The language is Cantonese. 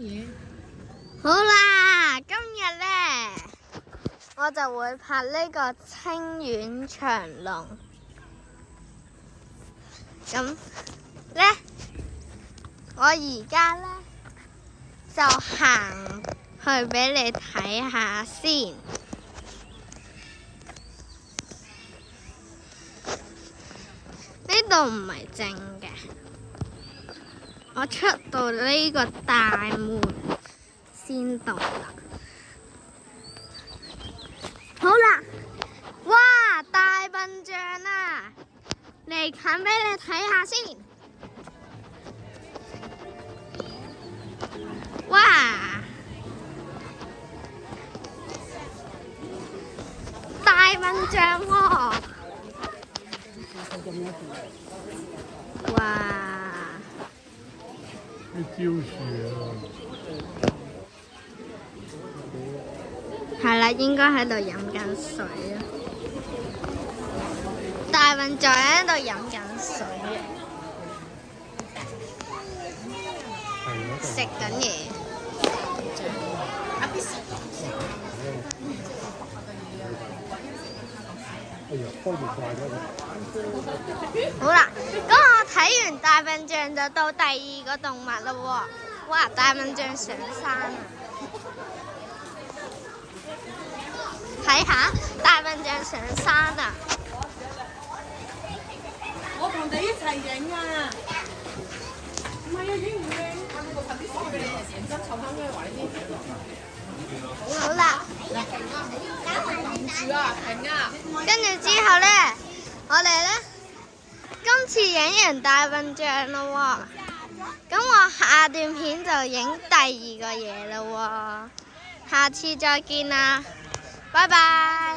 嘢。好啦，今日呢，我就會拍呢個清遠長隆。咁呢，我而家呢，就行去俾你睇下先。呢度唔係正嘅，我出到呢個大門先到啦。好啦，哇！大笨象啊，嚟近俾你睇下先。哇！大笨象喎！哇！啲蕉樹啊！係啦，應該喺度飲緊水啊！大笨象喺度飲緊水啊！食緊嘢。哎呀，開住快咗好啦，咁我睇完大笨象就到第二個動物啦喎！哇，大笨象上山啊！睇下大笨象上山啊！我同你一齊影啊！唔係啊，影唔靚，我呢個拍啲相俾你，成身臭香香，話你知。好啦，停住啊！停啊！跟住之後呢，我哋呢，今次影完大笨象啦喎，咁我下段片就影第二個嘢啦喎，下次再見啦，拜拜。